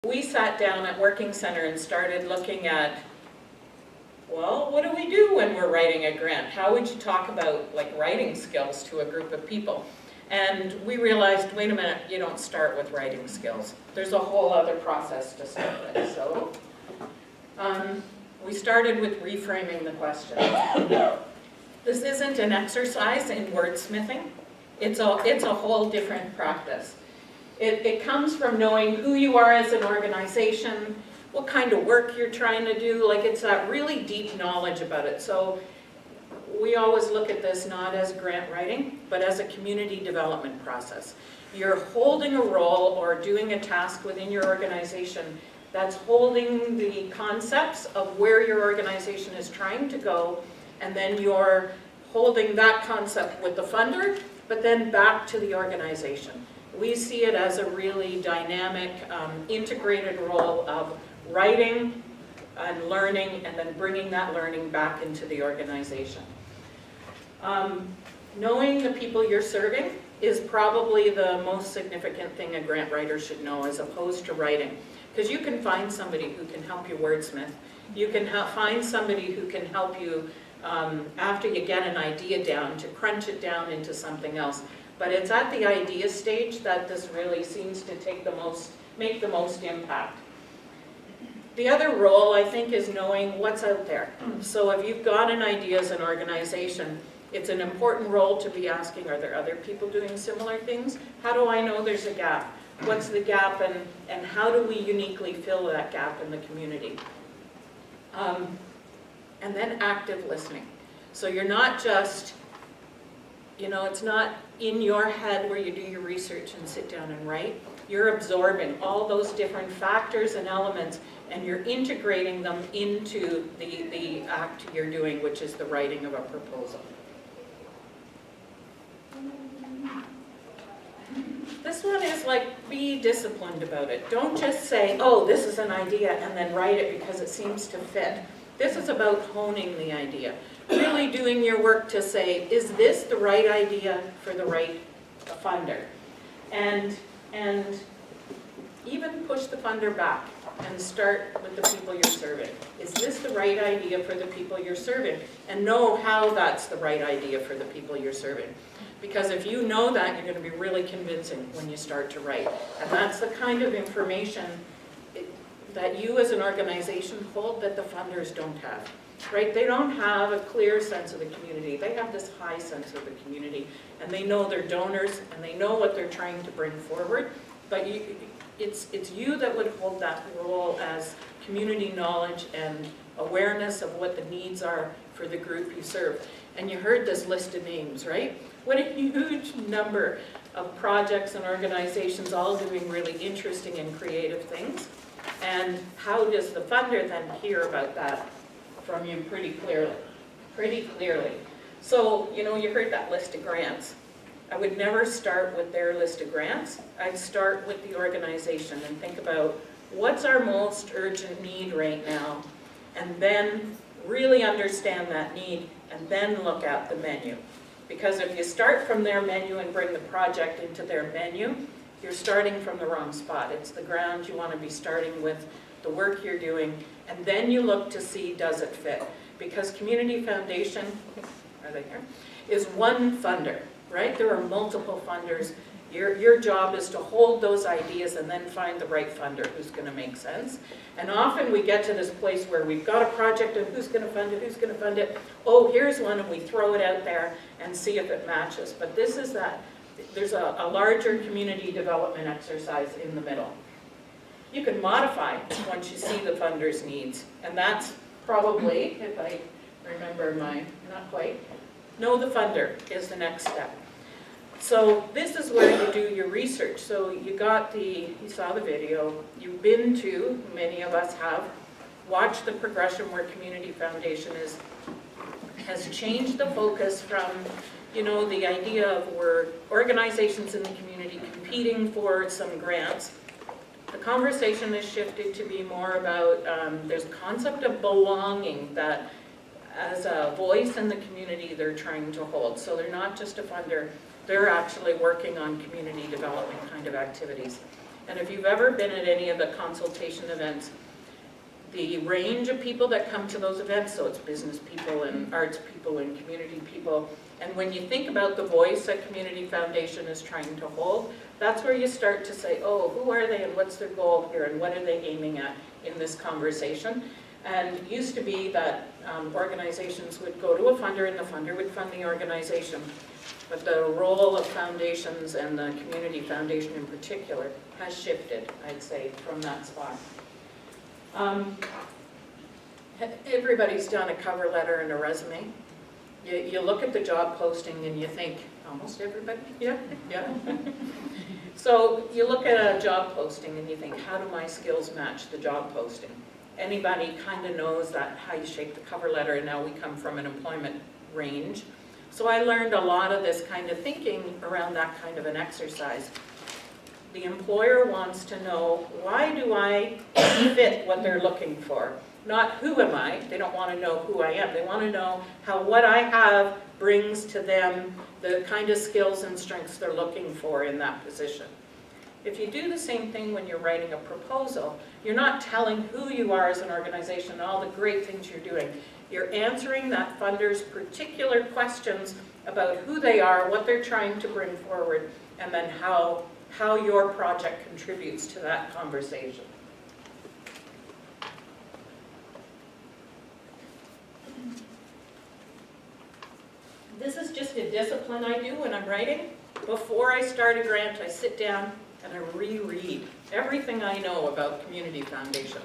We sat down at Working Center and started looking at, well, what do we do when we're writing a grant? How would you talk about like writing skills to a group of people? And we realized, wait a minute, you don't start with writing skills. There's a whole other process to start with. So we started with reframing the question. This isn't an exercise in wordsmithing. It's a whole different practice. It comes from knowing who you are as an organization, what kind of work you're trying to do. Like, it's that really deep knowledge about it. So we always look at this not as grant writing, but as a community development process. You're holding a role or doing a task within your organization that's holding the concepts of where your organization is trying to go, and then you're holding that concept with the funder, but then back to the organization. We see it as a really dynamic, integrated role of writing and learning, and then bringing that learning back into the organization. Knowing the people you're serving is probably the most significant thing a grant writer should know, as opposed to writing. Because you can find somebody who can help you wordsmith. You can find somebody who can help you, after you get an idea down, to crunch it down into something else. But it's at the idea stage that this really seems to make the most impact. The other role, I think, is knowing what's out there. So if you've got an idea as an organization, it's an important role to be asking, are there other people doing similar things? How do I know there's a gap? What's the gap, and how do we uniquely fill that gap in the community? And then active listening. So you're not just, it's not in your head where you do your research and sit down and write. You're absorbing all those different factors and elements, and you're integrating them into the act you're doing, which is the writing of a proposal. This one is like, be disciplined about it. Don't just say, oh, this is an idea, and then write it because it seems to fit. This is about honing the idea. Really doing your work to say, is this the right idea for the right funder? And even push the funder back and start with the people you're serving. Is this the right idea for the people you're serving? And know how that's the right idea for the people you're serving. Because if you know that, you're going to be really convincing when you start to write. And that's the kind of information that you as an organization hold that the funders don't have. Right? They don't have a clear sense of the community. They have this high sense of the community, and they know their donors, and they know what they're trying to bring forward. But it's you that would hold that role as community knowledge and awareness of what the needs are for the group you serve. And you heard this list of names, right? What a huge number of projects and organizations all doing really interesting and creative things. And how does the funder then hear about that from you pretty clearly? So, you heard that list of grants. I would never start with their list of grants. I'd start with the organization and think about what's our most urgent need right now, and then really understand that need, and then look at the menu. Because if you start from their menu and bring the project into their menu, you're starting from the wrong spot. It's the ground you want to be starting with, the work you're doing, and then you look to see, does it fit? Because Community Foundation, are they here, is one funder, right? There are multiple funders. Your job is to hold those ideas and then find the right funder who's going to make sense. And often we get to this place where we've got a project and who's going to fund it, oh, here's one, and we throw it out there and see if it matches. But this is that, there's a larger community development exercise in the middle. You can modify once you see the funder's needs, and that's probably, if I remember not quite, know the funder is the next step. So this is where you do your research. So you saw the video, you've been to, many of us have, watched the progression where Community Foundation has changed the focus from, the idea of we're organizations in the community competing for some grants. The conversation has shifted to be more about, there's a concept of belonging that as a voice in the community they're trying to hold. So they're not just a funder, they're actually working on community development kind of activities. And if you've ever been at any of the consultation events, the range of people that come to those events, so it's business people and arts people and community people, and when you think about the voice that Community Foundation is trying to hold, that's where you start to say, oh, who are they and what's their goal here and what are they aiming at in this conversation? And it used to be that organizations would go to a funder and the funder would fund the organization. But the role of foundations and the Community Foundation in particular has shifted, I'd say, from that spot. Everybody's done a cover letter and a resume. You look at the job posting and you think, almost everybody? Yeah. So you look at a job posting and you think, how do my skills match the job posting? Anybody kind of knows that how you shape the cover letter, and now we come from an employment range. So I learned a lot of this kind of thinking around that kind of an exercise. The employer wants to know, why do I fit what they're looking for? Not who am I, they don't want to know who I am. They want to know how what I have brings to them the kind of skills and strengths they're looking for in that position. If you do the same thing when you're writing a proposal, you're not telling who you are as an organization and all the great things you're doing. You're answering that funder's particular questions about who they are, what they're trying to bring forward, and then how your project contributes to that conversation. This is just a discipline I do when I'm writing. Before I start a grant, I sit down and I reread everything I know about Community Foundation.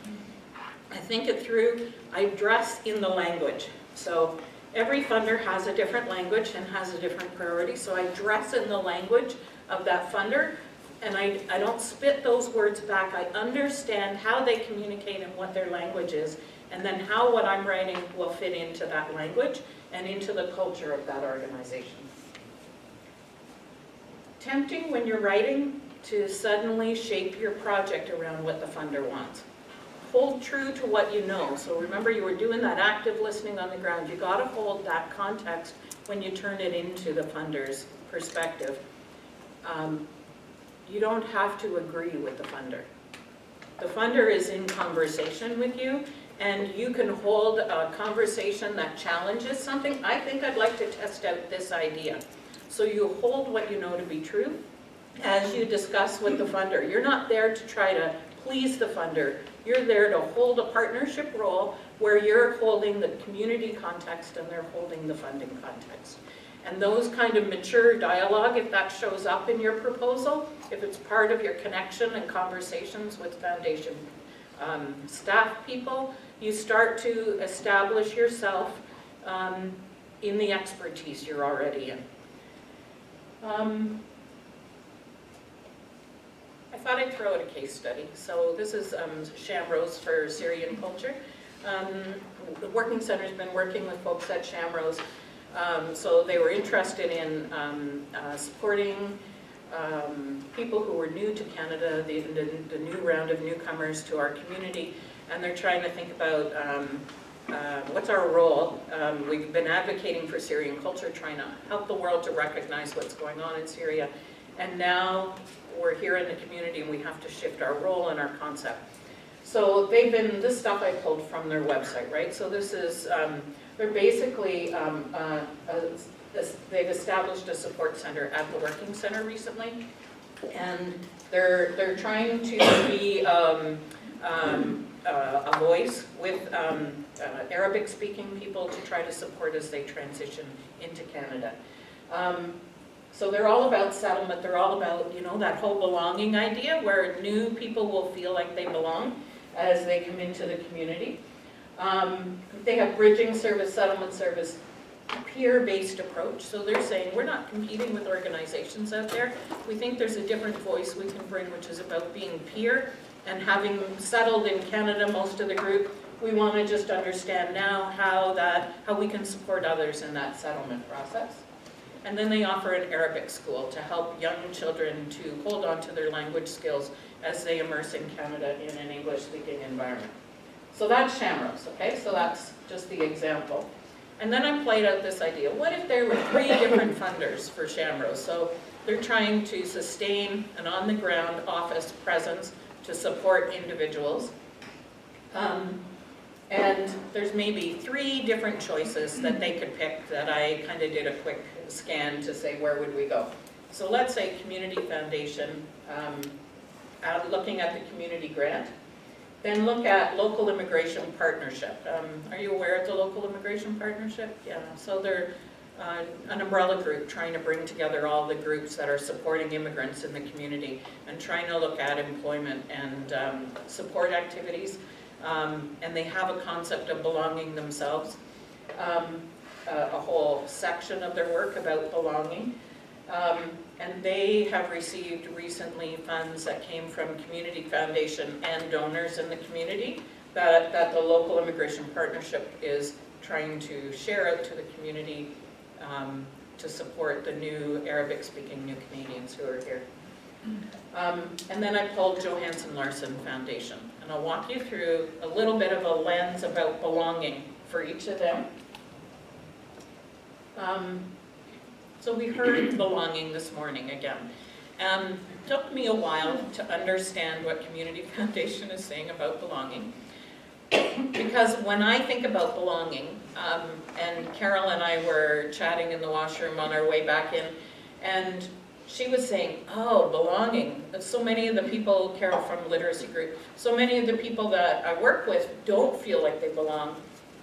I think it through, I dress in the language. So every funder has a different language and has a different priority, so I dress in the language of that funder, and I don't spit those words back. I understand how they communicate and what their language is, and then how what I'm writing will fit into that language and into the culture of that organization. Tempting when you're writing to suddenly shape your project around what the funder wants. Hold true to what you know. So remember, you were doing that active listening on the ground. You got to hold that context when you turn it into the funder's perspective. You don't have to agree with the funder. The funder is in conversation with you, and you can hold a conversation that challenges something. I think I'd like to test out this idea. So you hold what you know to be true as you discuss with the funder. You're not there to try to please the funder. You're there to hold a partnership role where you're holding the community context and they're holding the funding context. And those kind of mature dialogue, if that shows up in your proposal, if it's part of your connection and conversations with foundation staff people, you start to establish yourself in the expertise you're already in. I thought I'd throw out a case study. So this is Shamrose for Syrian culture. The Working Center's been working with folks at Shamrose. So they were interested in supporting people who were new to Canada, the new round of newcomers to our community, and they're trying to think about what's our role. We've been advocating for Syrian culture, trying to help the world to recognize what's going on in Syria, and now we're here in the community and we have to shift our role and our concept. So they've been, this stuff I pulled from their website, right? So this is, they're basically, they've established a support center at the Working Center recently, and they're trying to be a voice with Arabic-speaking people to try to support as they transition into Canada. So they're all about settlement. They're all about, you know, that whole belonging idea where new people will feel like they belong as they come into the community. They have bridging service, settlement service, peer-based approach. So they're saying we're not competing with organizations out there. We think there's a different voice we can bring, which is about being peer, and having settled in Canada, most of the group, we want to just understand now how we can support others in that settlement process. And then they offer an Arabic school to help young children to hold on to their language skills as they immerse in Canada in an English-speaking environment. So that's Shamrose, okay? So that's just the example. And then I played out this idea. What if there were 3 different funders for Shamrose? So They're trying to sustain an on-the-ground office presence to support individuals. And there's maybe 3 different choices that they could pick that I kind of did a quick scan to say where would we go. So let's say Community Foundation, looking at the community grant. Then look at Local Immigration Partnership. Are you aware of the Local Immigration Partnership? Yeah, so they're an umbrella group trying to bring together all the groups that are supporting immigrants in the community and trying to look at employment and support activities. And they have a concept of belonging themselves, a whole section of their work about belonging. And they have received recently funds that came from Community Foundation and donors in the community that the Local Immigration Partnership is trying to share out to the community to support the new Arabic-speaking new Canadians who are here. And then I pulled Johansson Larsen Foundation, and I'll walk you through a little bit of a lens about belonging for each of them. So we heard belonging this morning again. It took me a while to understand what Community Foundation is saying about belonging. Because when I think about belonging, and Carol and I were chatting in the washroom on our way back in, and she was saying, oh, belonging. So many of the people, Carol from Literacy Group, so many of the people that I work with don't feel like they belong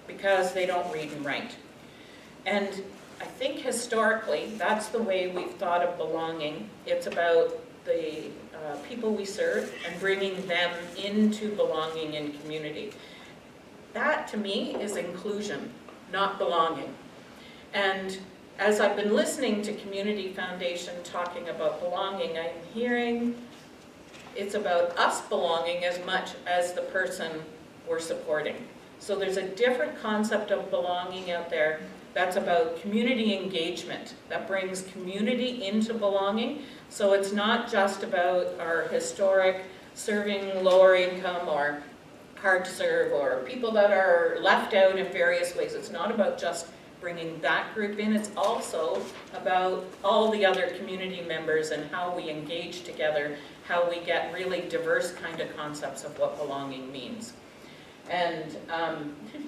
because they don't read and write. And I think historically, that's the way we've thought of belonging. It's about the people we serve and bringing them into belonging in community. That, to me, is inclusion, not belonging. And as I've been listening to Community Foundation talking about belonging, I'm hearing it's about us belonging as much as the person we're supporting. So there's a different concept of belonging out there that's about community engagement, that brings community into belonging. So it's not just about our historic serving lower income or hard to serve or people that are left out in various ways. It's not about just bringing that group in, it's also about all the other community members and how we engage together, how we get really diverse kind of concepts of what belonging means. And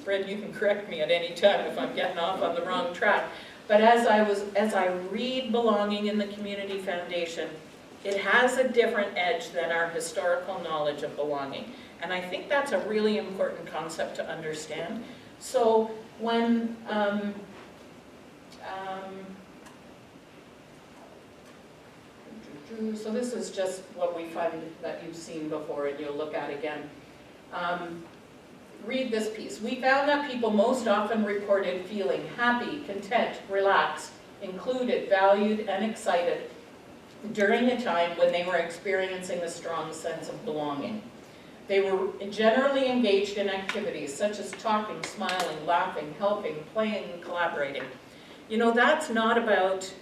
Fred, you can correct me at any time if I'm getting off on the wrong track. But as I read belonging in the Community Foundation, it has a different edge than our historical knowledge of belonging. And I think that's a really important concept to understand. So when so this is just what we find that you've seen before and you'll look at again. Read this piece. We found that people most often reported feeling happy, content, relaxed, included, valued, and excited during a time when they were experiencing a strong sense of belonging. They were generally engaged in activities such as talking, smiling, laughing, helping, playing, and collaborating. You know, that's not about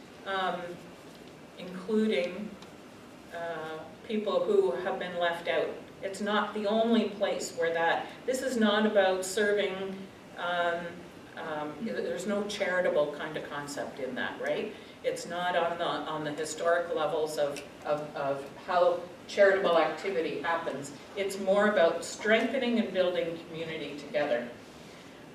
including people who have been left out. It's not the only place where this is not about serving, there's no charitable kind of concept in that, right? It's not on the historic levels of how charitable activity happens. It's more about strengthening and building community together.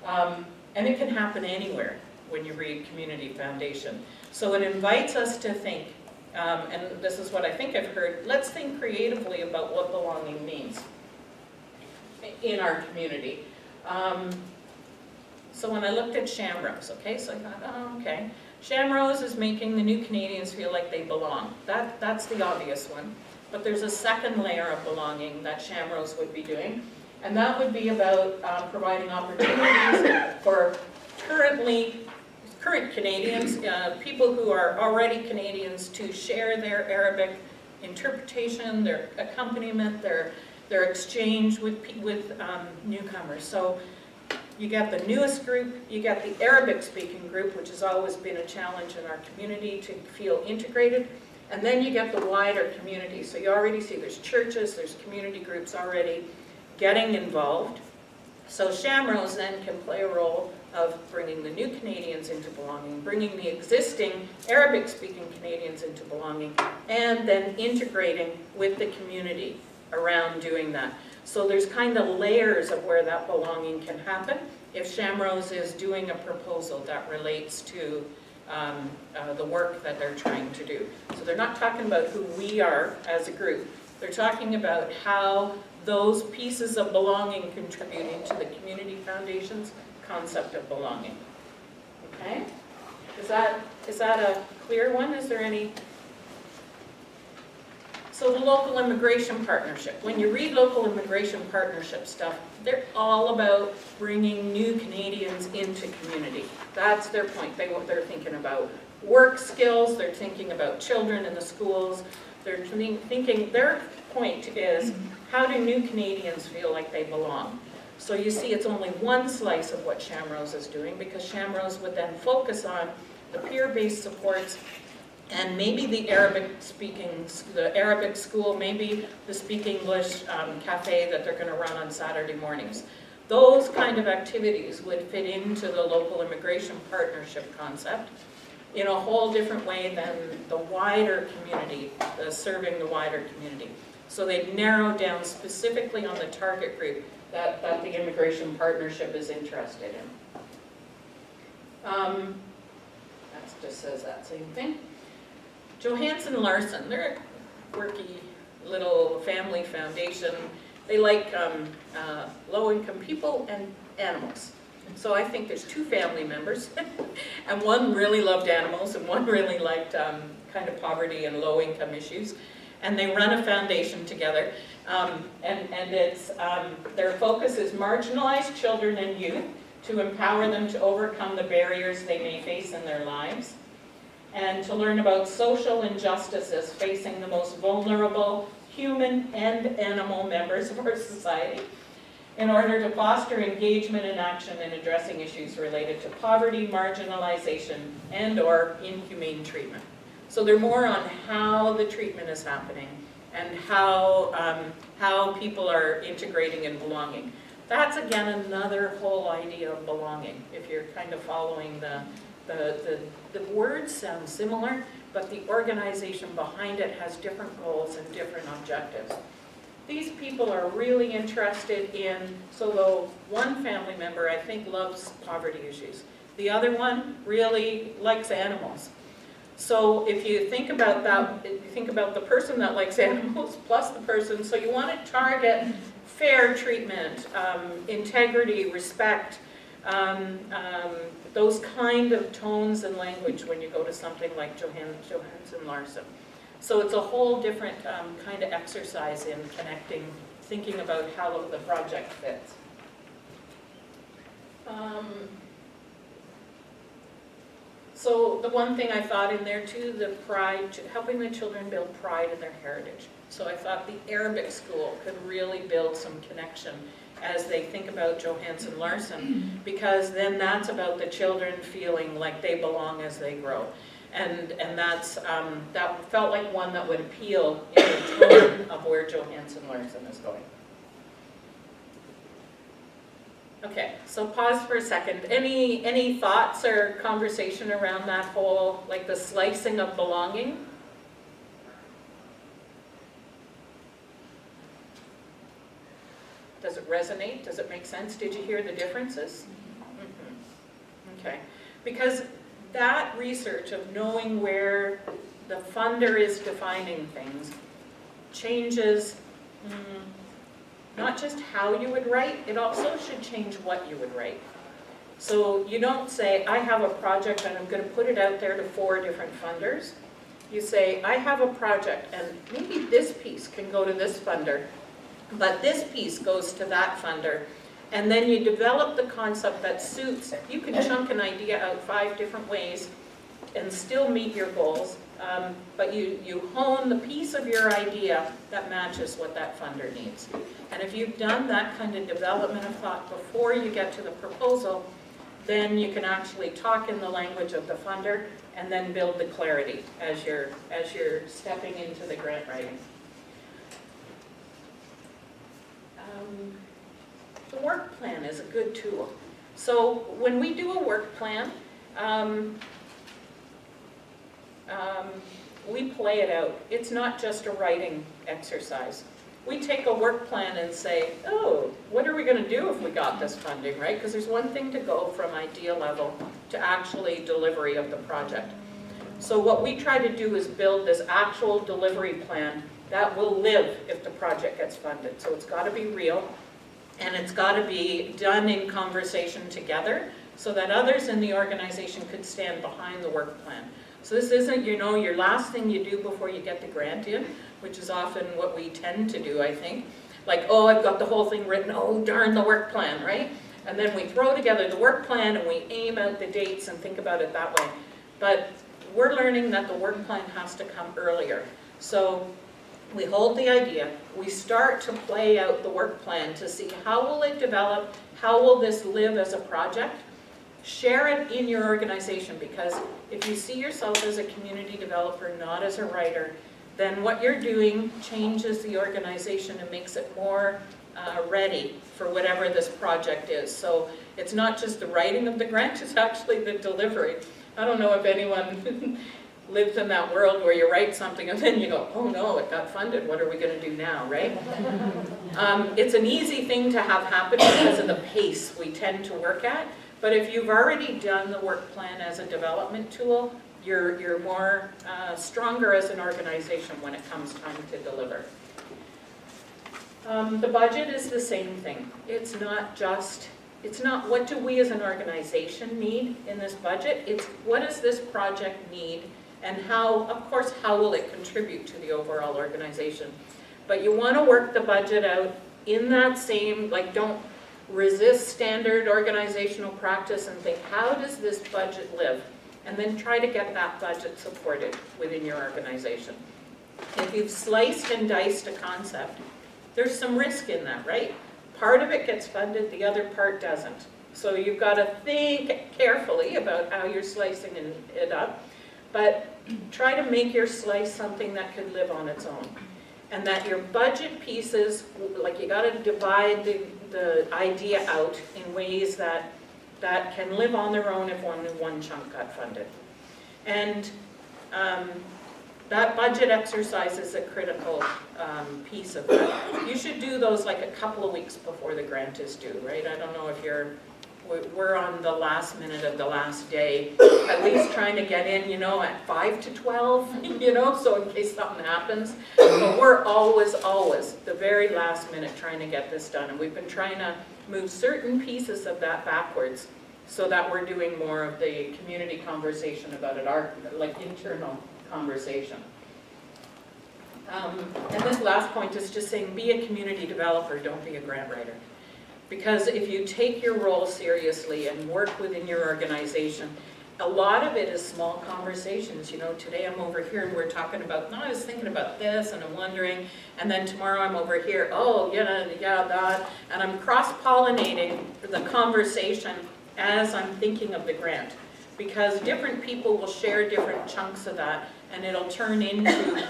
And it can happen anywhere when you read Community Foundation. So it invites us to think, and this is what I think I've heard, let's think creatively about what belonging means in our community. So when I looked at Shamrose, okay, so I thought, oh, okay. Shamrose is making the new Canadians feel like they belong. That's the obvious one. But there's a second layer of belonging that Shamrose would be doing, and that would be about providing opportunities for current Canadians, people who are already Canadians, to share their Arabic interpretation, their accompaniment, their exchange with newcomers. So you get the newest group, you get the Arabic-speaking group, which has always been a challenge in our community to feel integrated, and then you get the wider community. So you already see there's churches, there's community groups already getting involved. So Shamrose then can play a role of bringing the new Canadians into belonging, bringing the existing Arabic-speaking Canadians into belonging, and then integrating with the community around doing that. So there's kind of layers of where that belonging can happen if Shamrose is doing a proposal that relates to the work that they're trying to do. So they're not talking about who we are as a group. They're talking about how those pieces of belonging contribute into the community foundation's concept of belonging. Okay? Is that a clear one? Is there any? So the local immigration partnership. When you read local immigration partnership stuff, they're all about bringing new Canadians into community. That's their point. They're thinking about work skills, they're thinking about children in the schools, they're thinking, their point is, how do new Canadians feel like they belong? So you see it's only one slice of what Shamrose is doing, because Shamrose would then focus on the peer-based supports and maybe the Arabic school, maybe the Speak English cafe that they're going to run on Saturday mornings. Those kind of activities would fit into the local immigration partnership concept in a whole different way than the wider community, serving the wider community. So they've narrowed down specifically on the target group that the immigration partnership is interested in. That just says that same thing. Johansson Larsen, they're a quirky little family foundation. They like low-income people and animals. So I think there's two family members, and one really loved animals, and one really liked kind of poverty and low-income issues. And they run a foundation together, and it's their focus is marginalized children and youth to empower them to overcome the barriers they may face in their lives, and to learn about social injustices facing the most vulnerable human and animal members of our society, in order to foster engagement and action in addressing issues related to poverty, marginalization, and/or inhumane treatment. So they're more on how the treatment is happening and how people are integrating and belonging. That's again another whole idea of belonging. If you're kind of following the words sound similar, but the organization behind it has different goals and different objectives. These people are really interested in, so the one family member I think loves poverty issues. The other one really likes animals. So if you think about that, you think about the person that likes animals plus the person, so you want to target fair treatment, integrity, respect, those kind of tones and language when you go to something like Johansson Larsen. So it's a whole different kind of exercise in connecting, thinking about how the project fits. So the one thing I thought in there too, the pride, helping the children build pride in their heritage. So I thought the Arabic school could really build some connection as they think about Johansson Larsen, because then that's about the children feeling like they belong as they grow. And that's, that felt like one that would appeal in the tone of where Johansson Larsen is going. Okay, so pause for a second. Any thoughts or conversation around that whole, like the slicing of belonging? Does it resonate? Does it make sense? Did you hear the differences? Mm-hmm. Okay, because that research of knowing where the funder is defining things changes not just how you would write, it also should change what you would write. So you don't say, I have a project and I'm going to put it out there to 4 different funders. You say, I have a project and maybe this piece can go to this funder, but this piece goes to that funder. And then you develop the concept that suits, you can chunk an idea out 5 different ways and still meet your goals, but you hone the piece of your idea that matches what that funder needs. And if you've done that kind of development of thought before you get to the proposal, then you can actually talk in the language of the funder and then build the clarity as you're stepping into the grant writing. The work plan is a good tool. So when we do a work plan, we play it out. It's not just a writing exercise. We take a work plan and say, oh, what are we going to do if we got this funding, right? Because there's one thing to go from idea level to actually delivery of the project. So what we try to do is build this actual delivery plan that will live if the project gets funded. So it's got to be real, and it's got to be done in conversation together so that others in the organization could stand behind the work plan. So this isn't, you know, your last thing you do before you get the grant in, which is often what we tend to do, I think. Like, oh, I've got the whole thing written, oh, darn the work plan, right? And then we throw together the work plan and we aim out the dates and think about it that way. But we're learning that the work plan has to come earlier. So we hold the idea, we start to play out the work plan to see how will it develop, how will this live as a project. Share it in your organization, because if you see yourself as a community developer, not as a writer, then what you're doing changes the organization and makes it more ready for whatever this project is. So it's not just the writing of the grant, it's actually the delivery. I don't know if anyone lives in that world where you write something and then you go, oh no, it got funded, what are we going to do now, right? It's an easy thing to have happen because of the pace we tend to work at. But if you've already done the work plan as a development tool, you're more stronger as an organization when it comes time to deliver. The budget is the same thing. It's not what do we as an organization need in this budget, it's what does this project need, and how, of course, how will it contribute to the overall organization. But you want to work the budget out in that same, like, don't resist standard organizational practice and think, how does this budget live? And then try to get that budget supported within your organization. If you've sliced and diced a concept, there's some risk in that, right? Part of it gets funded, the other part doesn't. So you've got to think carefully about how you're slicing it up, but try to make your slice something that could live on its own. And that your budget pieces, like you got to divide the idea out in ways that can live on their own if one chunk got funded. And that budget exercise is a critical piece of that. You should do those like a couple of weeks before the grant is due, right? I don't know if we're on the last minute of the last day, at least trying to get in, you know, at 5 to 12, you know, so in case something happens. But we're always the very last minute trying to get this done. And we've been trying to move certain pieces of that backwards so that we're doing more of the community conversation about it, our like internal conversation. And this last point is just saying, be a community developer, don't be a grant writer. Because if you take your role seriously and work within your organization, a lot of it is small conversations. You know, today I'm over here and we're talking about, no, I was thinking about this and I'm wondering, and then tomorrow I'm over here, oh, yeah, that, and I'm cross-pollinating the conversation as I'm thinking of the grant. Because different people will share different chunks of that, and it'll turn into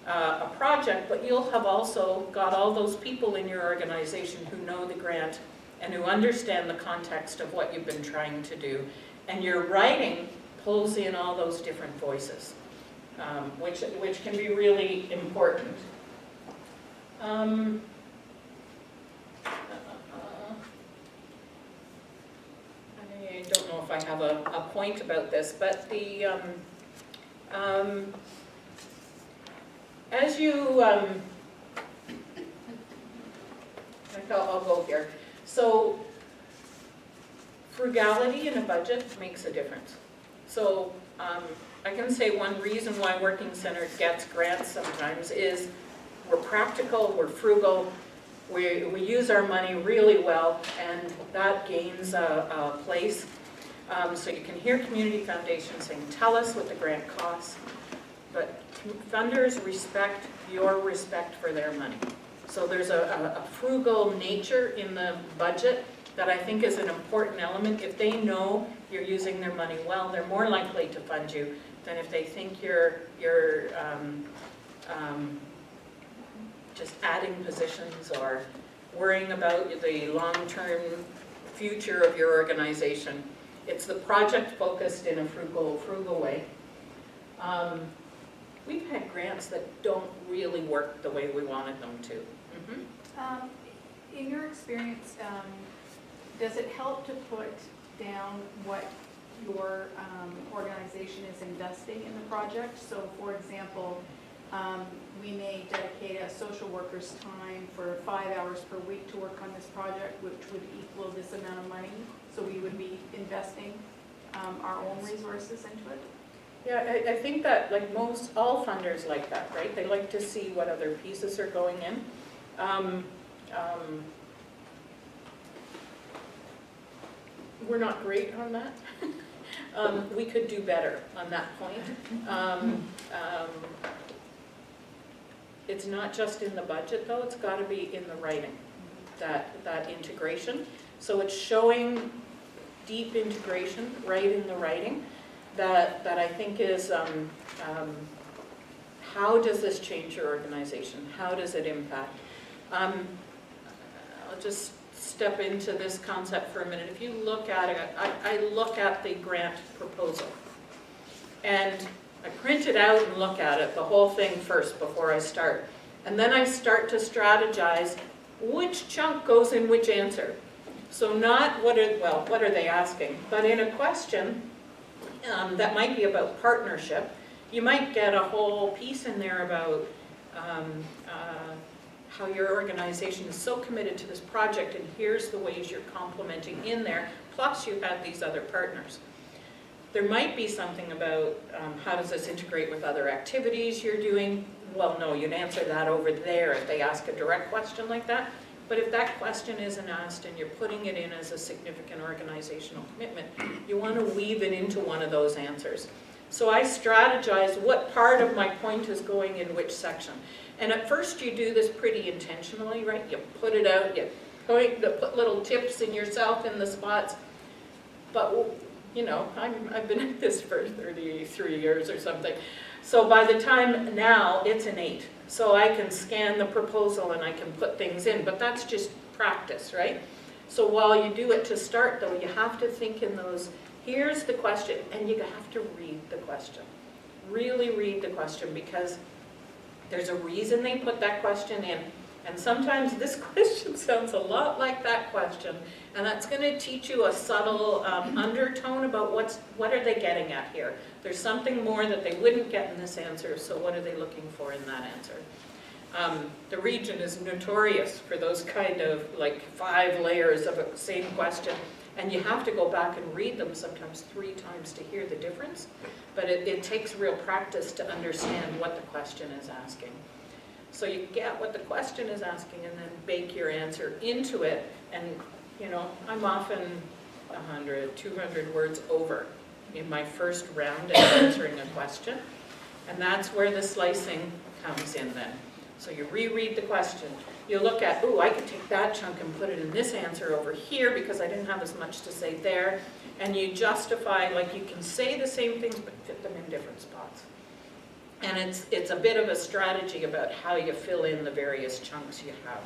a project, but you'll have also got all those people in your organization who know the grant and who understand the context of what you've been trying to do. And your writing pulls in all those different voices, which can be really important. I don't know if I have a point about this, but the as you, I'll go here. So frugality in a budget makes a difference. So I can say one reason why Working Center gets grants sometimes is we're practical, we're frugal, we use our money really well, and that gains a place. So you can hear Community Foundation saying, tell us what the grant costs, but funders respect your respect for their money. So there's a frugal nature in the budget that I think is an important element. If they know you're using their money well, they're more likely to fund you than if they think you're just adding positions or worrying about the long-term future of your organization. It's the project focused in a frugal way. We've had grants that don't really work the way we wanted them to. In your experience, does it help to put down what your organization is investing in the project? So for example, we may dedicate a social worker's time for 5 hours per week to work on this project, which would equal this amount of money. So we would be investing our own resources into it? Yeah, I think that like all funders like that, right? They like to see what other pieces are going in. We're not great on that. We could do better on that point. It's not just in the budget though, it's got to be in the writing, that integration. So it's showing deep integration right in the writing that I think is how does this change your organization? How does it impact? I'll just step into this concept for a minute. If you look at it, I look at the grant proposal and I print it out and look at it, the whole thing first before I start. And then I start to strategize which chunk goes in which answer. So not what are they asking, but in a question that might be about partnership, you might get a whole piece in there about how your organization is so committed to this project and here's the ways you're complementing in there, plus you have these other partners. There might be something about how does this integrate with other activities you're doing. Well, no, you'd answer that over there if they ask a direct question like that. But if that question isn't asked and you're putting it in as a significant organizational commitment, you want to weave it into one of those answers. So I strategize what part of my point is going in which section. And at first you do this pretty intentionally, right? You put it out, you put little tips in yourself in the spots. But, you know, I've been at this for 33 years or something. So by the time now, it's an 8. So I can scan the proposal and I can put things in, but that's just practice, right? So while you do it to start though, you have to think in those, here's the question, and you have to read the question. Really read the question because there's a reason they put that question in. And sometimes this question sounds a lot like that question, and that's going to teach you a subtle undertone about what are they getting at here. There's something more that they wouldn't get in this answer, so what are they looking for in that answer? The region is notorious for those kind of like 5 layers of a same question, and you have to go back and read them sometimes 3 times to hear the difference, but it takes real practice to understand what the question is asking. So you get what the question is asking and then bake your answer into it. And, you know, I'm often 100, 200 words over in my first round of answering a question. And that's where the slicing comes in then. So you reread the question. You look at, ooh, I could take that chunk and put it in this answer over here because I didn't have as much to say there. And you justify, like you can say the same things but fit them in different spots. And it's a bit of a strategy about how you fill in the various chunks you have.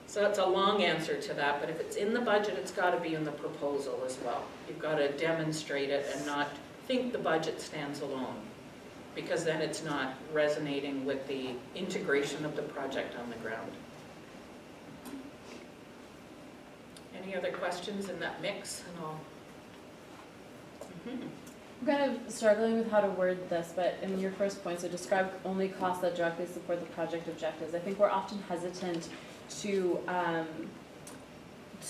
So that's a long answer to that, but if it's in the budget, it's got to be in the proposal as well. You've got to demonstrate it and not think the budget stands alone, because then it's not resonating with the integration of the project on the ground. Any other questions in that mix and all? Mm-hmm. I'm kind of struggling with how to word this, but in your first point, so describe only costs that directly support the project objectives. I think we're often hesitant to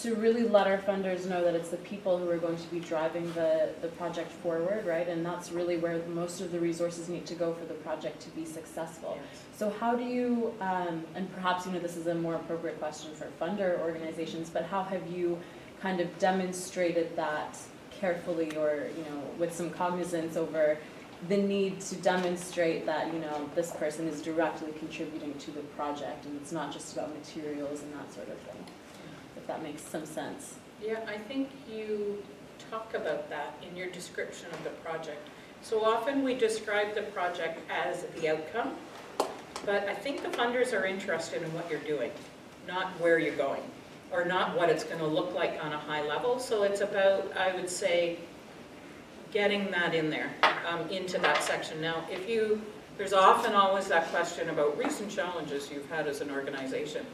really let our funders know that it's the people who are going to be driving the project forward, right? And that's really where most of the resources need to go for the project to be successful. Yes. So how do you, and perhaps this is a more appropriate question for funder organizations, but how have you kind of demonstrated that carefully or with some cognizance over the need to demonstrate that this person is directly contributing to the project and it's not just about materials and that sort of thing, if that makes some sense. Yeah, I think you talk about that in your description of the project. So often we describe the project as the outcome, but I think the funders are interested in what you're doing, not where you're going. or not what it's going to look like on a high level. So it's about, I would say, getting that in there, into that section. Now, there's often always that question about recent challenges you've had as an organization.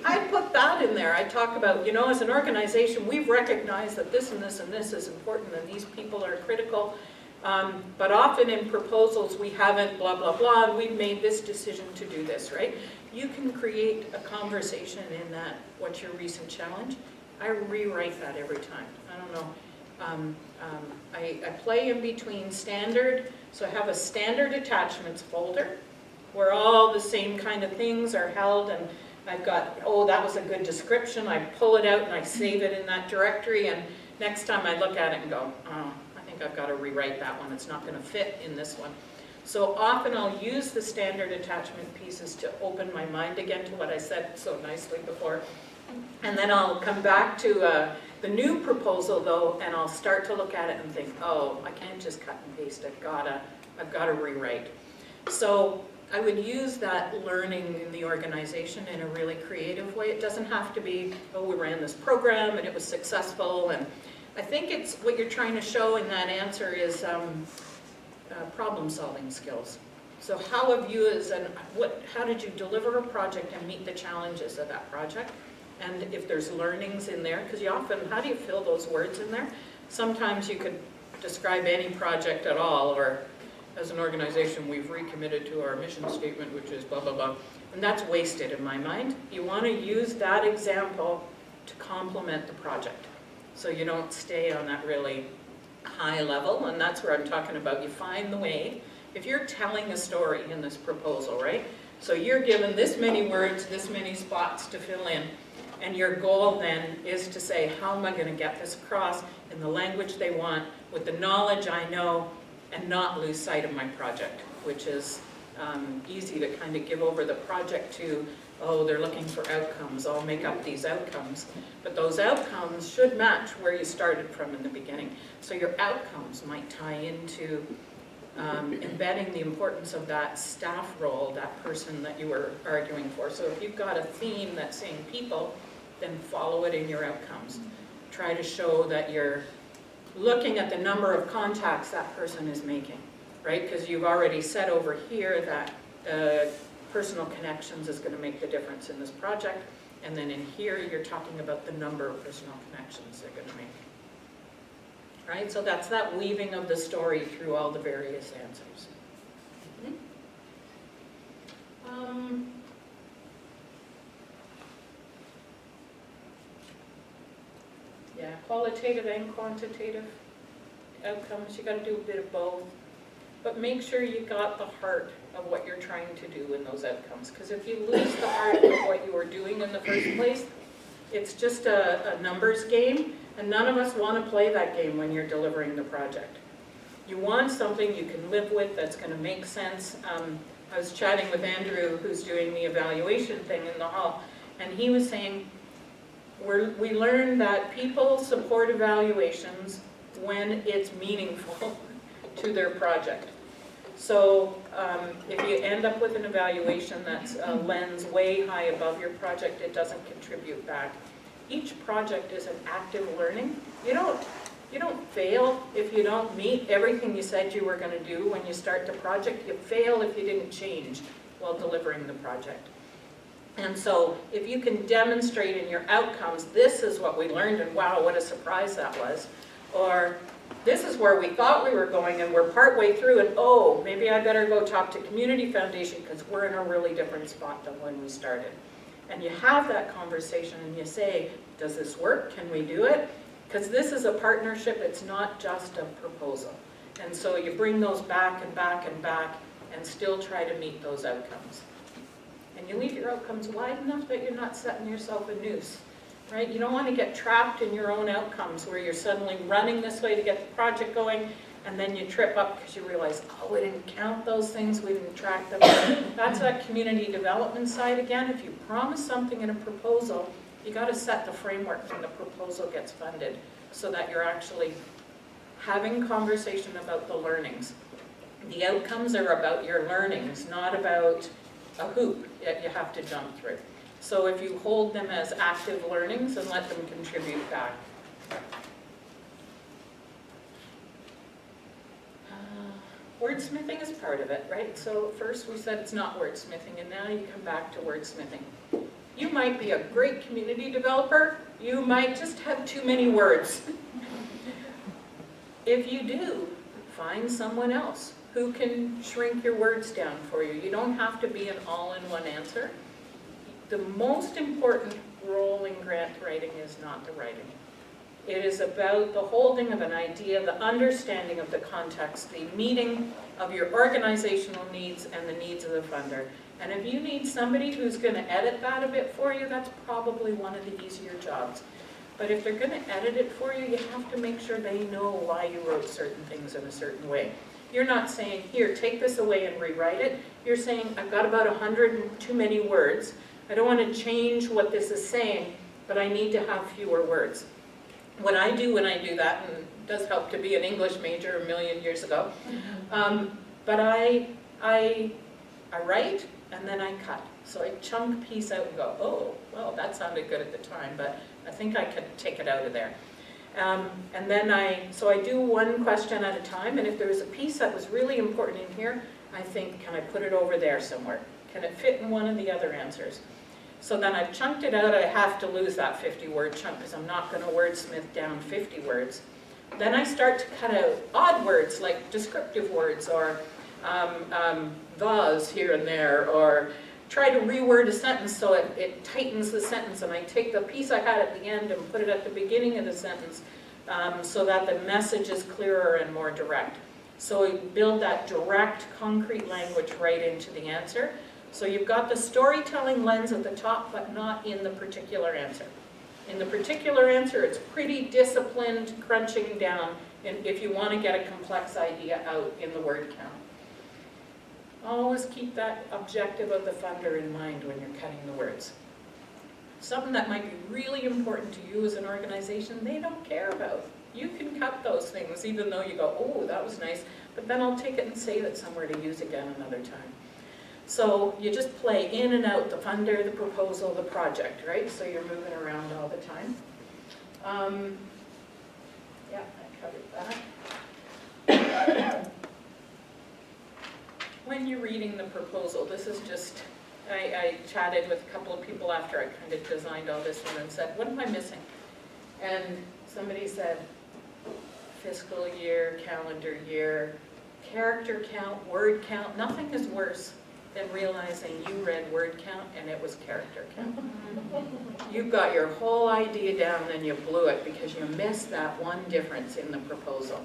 I put that in there. I talk about, as an organization, we've recognized that this and this and this is important and these people are critical. But often in proposals, we haven't blah, blah, blah, and we've made this decision to do this, right? You can create a conversation in that, what's your recent challenge? I rewrite that every time. I don't know. I play in between standard, so I have a standard attachments folder where all the same kind of things are held, and I've got, oh, that was a good description, I pull it out and I save it in that directory, and next time I look at it and go, oh, I think I've got to rewrite that one, it's not going to fit in this one. So often I'll use the standard attachment pieces to open my mind again to what I said so nicely before, and then I'll come back to the new proposal though, and I'll start to look at it and think, oh, I can't just cut and paste, I've got to rewrite. So I would use that learning in the organization in a really creative way. It doesn't have to be, oh, we ran this program and it was successful. And I think it's what you're trying to show in that answer is problem solving skills. So how have you how did you deliver a project and meet the challenges of that project? And if there's learnings in there, because you often, how do you fill those words in there? Sometimes you could describe any project at all, or as an organization, we've recommitted to our mission statement, which is blah, blah, blah. And that's wasted in my mind. You want to use that example to complement the project. So you don't stay on that really high level, and that's where I'm talking about. You find the way. If you're telling a story in this proposal, right? So you're given this many words, this many spots to fill in. And your goal then is to say, how am I going to get this across in the language they want, with the knowledge I know, and not lose sight of my project, which is easy to kind of give over the project to, oh, they're looking for outcomes, I'll make up these outcomes. But those outcomes should match where you started from in the beginning. So your outcomes might tie into embedding the importance of that staff role, that person that you were arguing for. So if you've got a theme that's saying people, then follow it in your outcomes. Try to show that you're looking at the number of contacts that person is making, right? Because you've already said over here that personal connections is going to make the difference in this project. And then in here, you're talking about the number of personal connections they're going to make. Right? So that's that weaving of the story through all the various answers. Yeah, qualitative and quantitative outcomes. You got to do a bit of both. But make sure you got the heart of what you're trying to do in those outcomes. Because if you lose the heart of what you were doing in the first place, it's just a numbers game. And none of us want to play that game when you're delivering the project. You want something you can live with that's going to make sense. I was chatting with Andrew, who's doing the evaluation thing in the hall, and he was saying, we learned that people support evaluations when it's meaningful to their project. So if you end up with an evaluation that's a lens way high above your project, it doesn't contribute back. Each project is an active learning. You don't fail if you don't meet everything you said you were going to do when you start the project. You fail if you didn't change while delivering the project. And so if you can demonstrate in your outcomes, this is what we learned, and wow, what a surprise that was. Or this is where we thought we were going and we're partway through, and oh, maybe I better go talk to Community Foundation because we're in a really different spot than when we started. And you have that conversation and you say, does this work? Can we do it? Because this is a partnership, it's not just a proposal. And so you bring those back and back and back and still try to meet those outcomes. And you leave your outcomes wide enough that you're not setting yourself a noose, right? You don't want to get trapped in your own outcomes where you're suddenly running this way to get the project going, and then you trip up because you realize, oh, we didn't count those things, we didn't track them. That's that community development side again. If you promise something in a proposal, you got to set the framework when the proposal gets funded so that you're actually having conversation about the learnings. The outcomes are about your learnings, not about a hoop that you have to jump through. So if you hold them as active learnings and let them contribute back. Wordsmithing is part of it, right? So first we said it's not wordsmithing, and now you come back to wordsmithing. You might be a great community developer. You might just have too many words. If you do, find someone else who can shrink your words down for you. You don't have to be an all-in-one answer. The most important role in grant writing is not the writing. It is about the holding of an idea, the understanding of the context, the meeting of your organizational needs and the needs of the funder. And if you need somebody who's going to edit that a bit for you, that's probably one of the easier jobs. But if they're going to edit it for you, you have to make sure they know why you wrote certain things in a certain way. You're not saying, here, take this away and rewrite it. You're saying, I've got about 100 and too many words. I don't want to change what this is saying, but I need to have fewer words. What I do when I do that, and it does help to be an English major a million years ago, but I write and then I cut. So I chunk a piece out and go, oh, well, that sounded good at the time, but I think I could take it out of there. And then so I do one question at a time, and if there was a piece that was really important in here, I think, can I put it over there somewhere? Can it fit in one of the other answers? So then I've chunked it out. I have to lose that 50-word chunk because I'm not going to wordsmith down 50 words. Then I start to cut out odd words like descriptive words or thes here and there, or try to reword a sentence so it tightens the sentence, and I take the piece I had at the end and put it at the beginning of the sentence so that the message is clearer and more direct. So we build that direct, concrete language right into the answer. So you've got the storytelling lens at the top, but not in the particular answer. In the particular answer, it's pretty disciplined, crunching down if you want to get a complex idea out in the word count. Always keep that objective of the funder in mind when you're cutting the words. Something that might be really important to you as an organization, they don't care about. You can cut those things even though you go, oh, that was nice, but then I'll take it and save it somewhere to use again another time. So you just play in and out, the funder, the proposal, the project, right? So you're moving around all the time. Yeah, I covered that. When you're reading the proposal, this is just, I chatted with a couple of people after I kind of designed all this one and said, what am I missing? And somebody said, fiscal year, calendar year, character count, word count. Nothing is worse than realizing you read word count and it was character count. You got your whole idea down and you blew it because you missed that one difference in the proposal.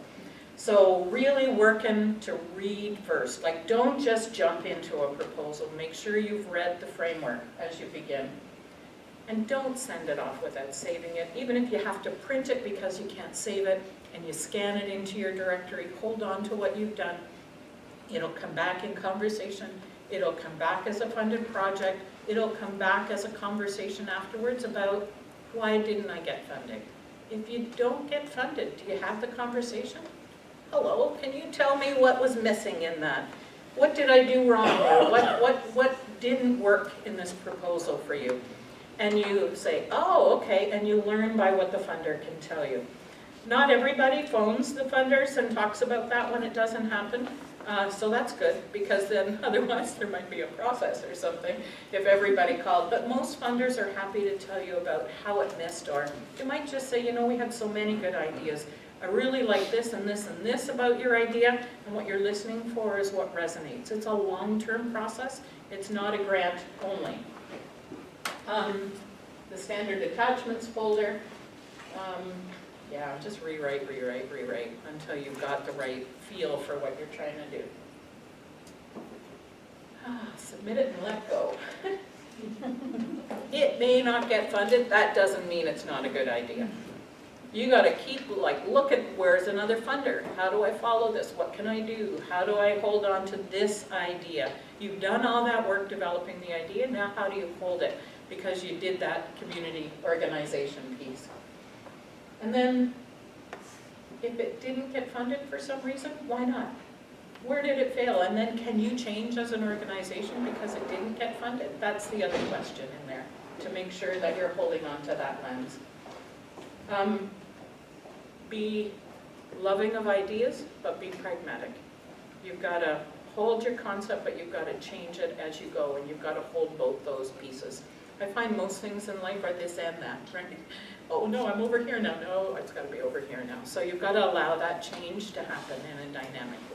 So really working to read first. Like, don't just jump into a proposal. Make sure you've read the framework as you begin. And don't send it off without saving it. Even if you have to print it because you can't save it and you scan it into your directory, hold on to what you've done. It'll come back in conversation. It'll come back as a funded project. It'll come back as a conversation afterwards about why didn't I get funding? If you don't get funded, do you have the conversation? Hello, can you tell me what was missing in that? What did I do wrong? Or what didn't work in this proposal for you? And you say, oh, okay, and you learn by what the funder can tell you. Not everybody phones the funders and talks about that when it doesn't happen. So that's good, because then otherwise there might be a process or something if everybody called. But most funders are happy to tell you about how it missed, or you might just say, you know, we had so many good ideas. I really like this and this and this about your idea, and what you're listening for is what resonates. It's a long-term process. It's not a grant only. The standard attachments folder, yeah, just rewrite until you've got the right feel for what you're trying to do. Submit it and let go. It may not get funded. That doesn't mean it's not a good idea. You got to keep, look at where's another funder? How do I follow this? What can I do? How do I hold on to this idea? You've done all that work developing the idea. Now how do you hold it? Because you did that community organization piece. And then, if it didn't get funded for some reason, why not? Where did it fail? And then can you change as an organization because it didn't get funded? That's the other question in there. to make sure that you're holding on to that lens. Be loving of ideas, but be pragmatic. You've got to hold your concept, but you've got to change it as you go, and you've got to hold both those pieces. I find most things in life are this and that, right? Oh no, I'm over here now. No, it's got to be over here now. So you've got to allow that change to happen in a dynamic way.